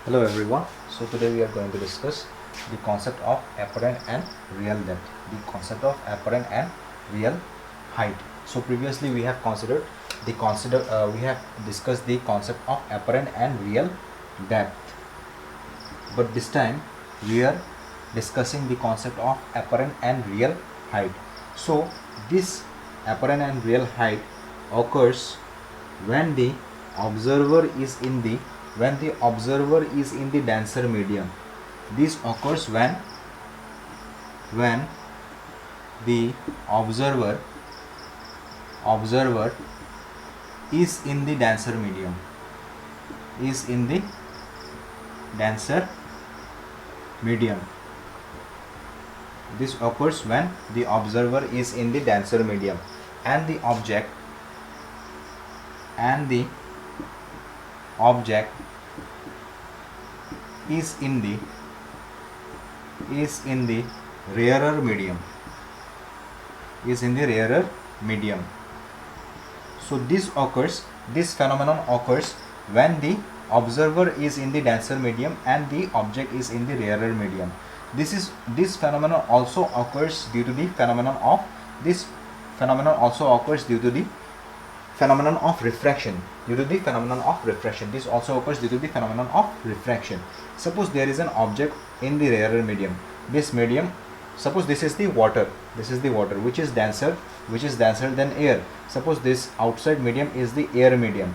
Hello everyone. So today we are going to discuss the concept of apparent and real depth. The concept of apparent and real height. So previously we have discussed the concept of apparent and real depth. But this time we are discussing the concept of apparent and real height. So this apparent and real height occurs when the observer is in the denser medium. This occurs when the observer is in the denser medium. This occurs when the observer is in the denser medium and the object is in the rarer medium. So this phenomenon occurs when the observer is in the denser medium and the object is in the rarer medium. This phenomenon also occurs due to the phenomenon of refraction. This also occurs due to the phenomenon of refraction. Suppose there is an object in the rarer medium. Suppose this is the water, which is denser than air. Suppose this outside medium is the air medium.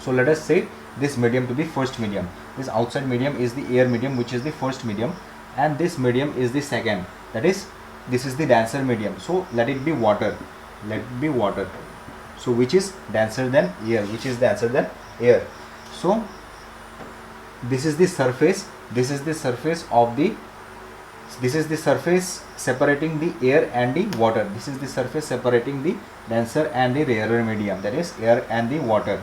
So let us say this medium to be first medium. This outside medium is the air medium, which is the first medium, and this medium is the second, that is, this is the denser medium. So let it be water. So which is denser than air. So this is the surface separating the air and the water. This is the surface separating the denser and the rarer medium, that is air and the water.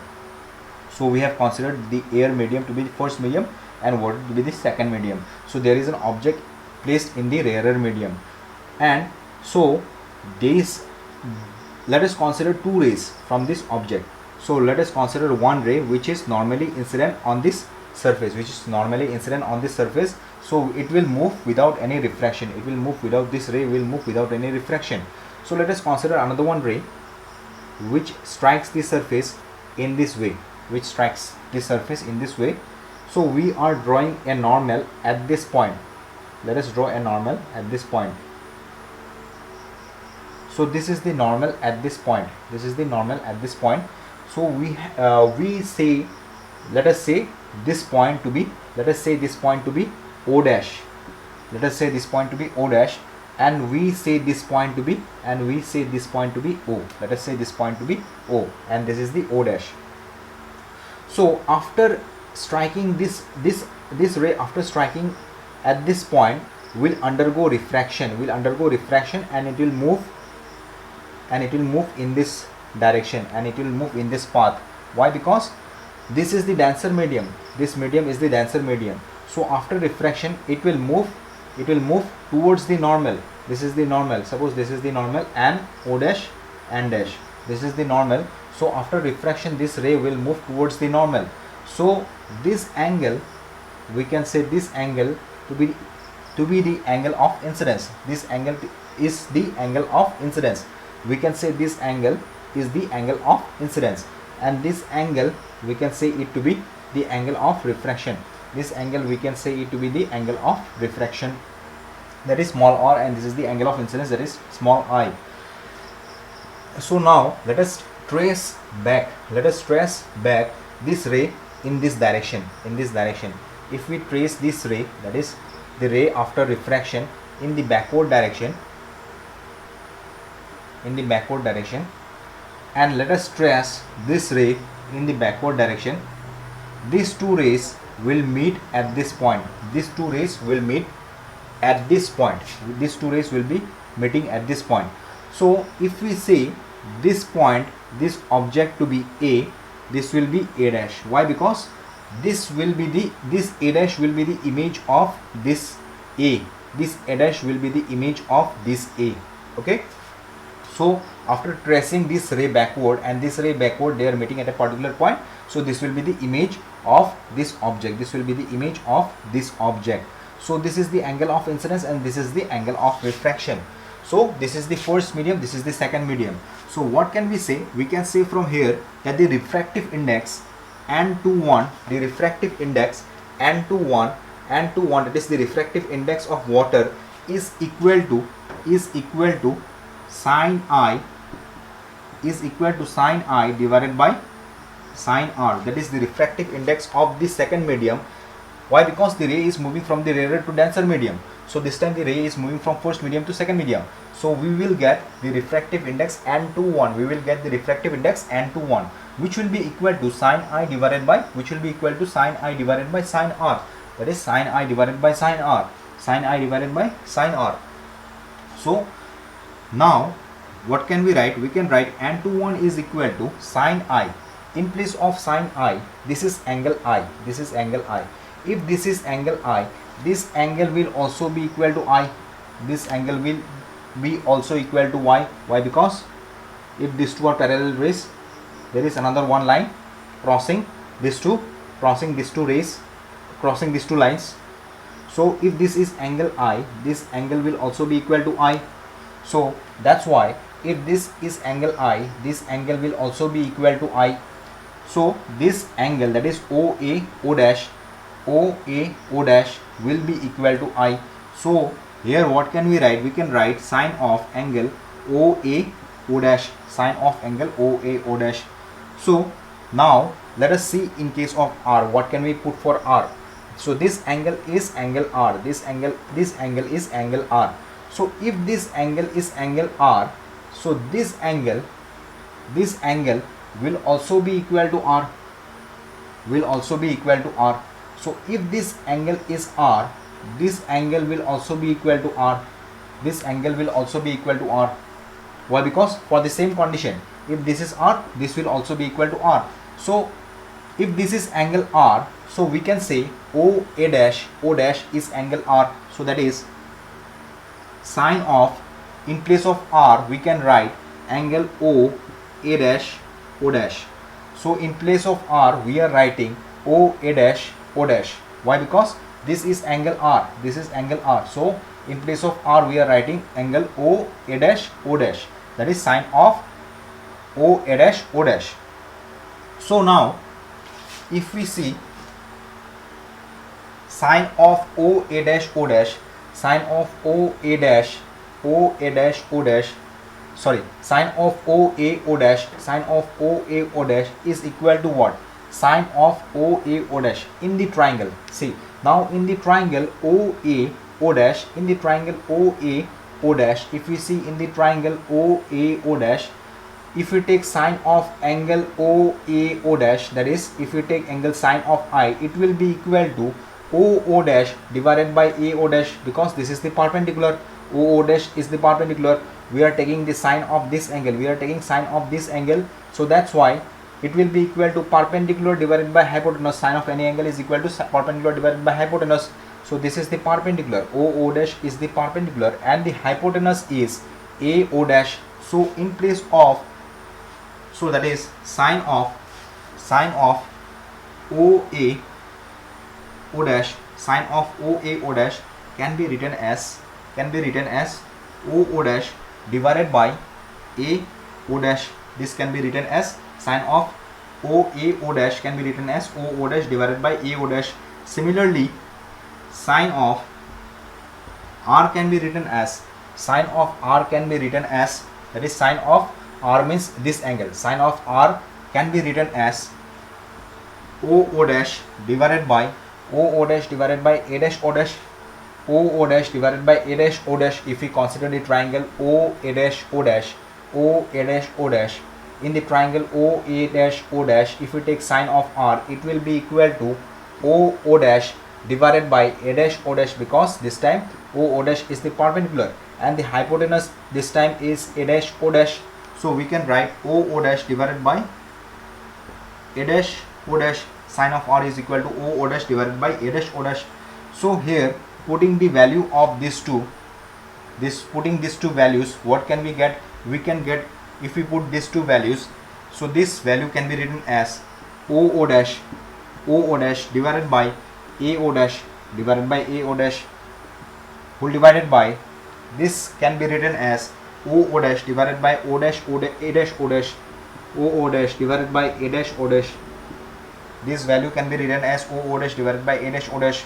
So we have considered the air medium to be the first medium and water to be the second medium. So there is an object placed in the rarer medium, and so let us consider two rays from this object. So let us consider one ray which is normally incident on this surface, so it will move without any refraction. This ray will move without any refraction. So let us consider another one ray which strikes the surface in this way. So we are drawing a normal at this point. Let us draw a normal at this point. So this is the normal at this point. So let us say this point to be O dash. And we say this point to be O. Let us say this point to be O, and this is the O dash. So after striking this ray, after striking at this point, will undergo refraction, and it will move in this direction, and it will move in this path. Why? Because this is the denser medium. This medium is the denser medium. So after refraction, it will move towards the normal. This is the normal. Suppose this is the normal, and O dash and dash. This is the normal. So after refraction, this ray will move towards the normal. So this angle, we can say this angle to be the angle of incidence. This angle is the angle of incidence. We can say this angle is the angle of incidence, and this angle we can say it to be the angle of refraction. This angle we can say it to be the angle of refraction, that is small r, and this is the angle of incidence, that is small I. So now let us trace back this ray in this direction. If we trace this ray, that is the ray after refraction, in the backward direction, and let us trace this ray in the backward direction, these two rays will meet at this point. These two rays will be meeting at this point. So if we say this point, this object to be A, this will be A dash. Why? Because this A dash will be the image of this A. This A dash will be the image of this A. Okay. So after tracing this ray backward and this ray backward, they are meeting at a particular point. So this will be the image of this object. This will be the image of this object. So this is the angle of incidence and this is the angle of refraction. So this is the first medium, this is the second medium. So what can we say? We can say from here that the refractive index N21, the refractive index N21, that is the refractive index of water, is equal to sine I divided by sine R. That is the refractive index of the second medium. Why? Because the ray is moving from the rarer to denser medium. So this time the ray is moving from first medium to second medium. So we will get the refractive index N21. We will get the refractive index N21, which will be equal to sine I divided by sine R. That is sine I divided by sine R. So now what can we write? We can write N21 is equal to sine I. In place of sine I, this is angle I. If this is angle I, this angle will also be equal to I. This angle will be also equal to Y. Why? Because if these two are parallel rays, there is another one line crossing these two rays, crossing these two lines. So if this is angle I, this angle will also be equal to I. So that's why if this is angle I, this angle will also be equal to I. So this angle, that is OA O dash will be equal to I. So here what can we write? We can write sine of angle OA O dash, So now let us see in case of R, what can we put for R? So this angle is angle R, this angle is angle R. So if this angle is angle R, so this angle will also be equal to R, So if this angle is R, this angle will also be equal to R, Why? Because for the same condition, if this is R, this will also be equal to R. So if this is angle R, so we can say O dash is angle R. So that is sine of, in place of R we can write angle O dash. So in place of R we are writing O dash. Why? Because this is angle R, So in place of R we are writing angle O dash. That is sine of O dash. So now if we see sine of O dash, sine of OA O dash is equal to what? Sine of OA O dash in the triangle. See, now in the triangle OA O dash, if we see in the triangle OA O dash, if we take sine of angle OA O dash, that is if we take angle sine of I, it will be equal to OO dash divided by AO dash, because this is the perpendicular. OO dash is the perpendicular. We are taking the sine of this angle, so that's why it will be equal to perpendicular divided by hypotenuse. Sine of any angle is equal to perpendicular divided by hypotenuse. So this is the perpendicular. OO dash is the perpendicular and the hypotenuse is AO dash. So in place of, so that is sine of OA O dash, can be written as OO dash divided by AO dash. This can be written as sine of OA O dash can be written as OO dash divided by AO dash. Similarly, sine of R can be written as that is sine of R means this angle. Sine of R can be written as OO dash divided by A dash O dash, divided by A dash O dash. If we consider the triangle O dash O dash, in the triangle O dash O dash, if we take sine of R, it will be equal to O dash divided by A dash O dash, because this time O dash is the perpendicular and the hypotenuse this time is A dash O dash. So we can write O dash divided by A dash O dash. Sine of R is equal to O dash divided by A dash O dash. So here putting the value of these two values, what can we get? we can get, if we put these two values, so this value can be written as OO dash divided by AO dash divided by AO dash whole divided by, this can be written as OO dash divided by O dash O dash A dash O dash OO dash divided by A dash O dash. This value can be written as OO dash divided by A dash O dash.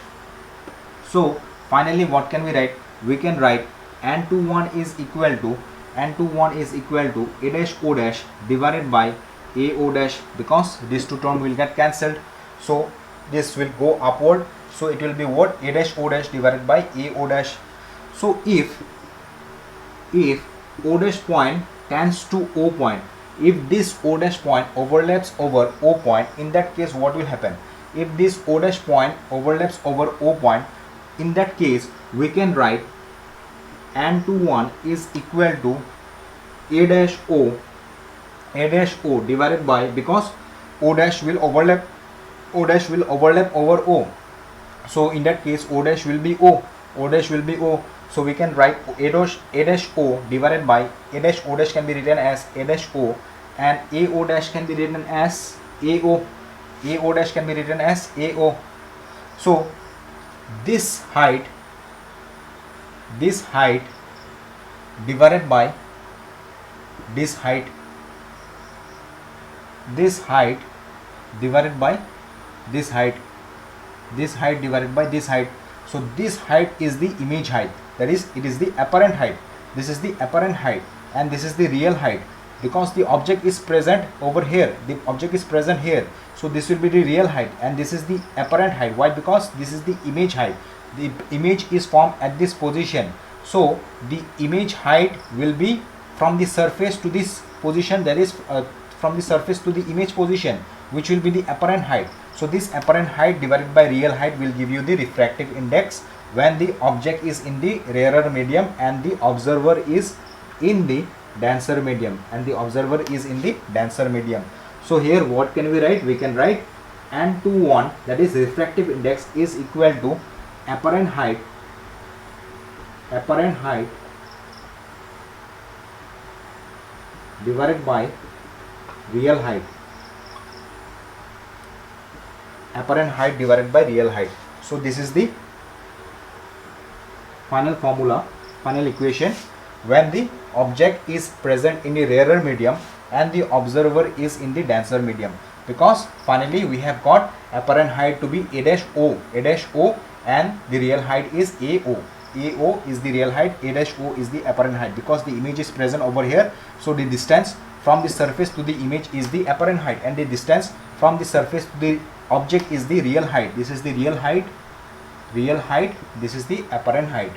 So finally what can we write? We can write N21 is equal to A dash O dash divided by AO dash, because these two terms will get cancelled. So this will go upward. So it will be what? A dash O dash divided by AO dash. So if O dash point tends to O point, if this O dash point overlaps over O point, in that case what will happen? If this O dash point overlaps over O point, in that case we can write N21 is equal to A dash O divided by, because O dash will overlap over O. So in that case O dash will be O. So we can write A dash O divided by A dash O dash can be written as A dash O, and AO dash can be written as AO. AO dash can be written as AO. So this height divided by this height divided by this height divided by this height. So this height is the image height, that is, it is the apparent height. This is the apparent height and this is the real height, because the object is present over here, the object is present here. So this will be the real height and this is the apparent height. Why? Because this is the image height. The image is formed at this position. So the image height will be from the surface to this position, that is from the surface to the image position, which will be the apparent height. So this apparent height divided by real height will give you the refractive index when the object is in the rarer medium and the observer is in the denser medium, So here what can we write? We can write N21, that is refractive index, is equal to apparent height divided by real height. So this is the final formula, final equation when the object is present in the rarer medium and the observer is in the denser medium, because finally we have got apparent height to be A dash O, and the real height is AO. AO is the real height, A dash O is the apparent height, because the image is present over here. So the distance from the surface to the image is the apparent height, and the distance from the surface to the object is the real height. This is the real height, this is the apparent height.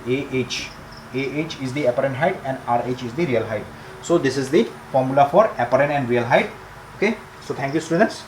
AH is the apparent height and RH is the real height. So this is the formula for apparent and real height. Okay, so thank you students.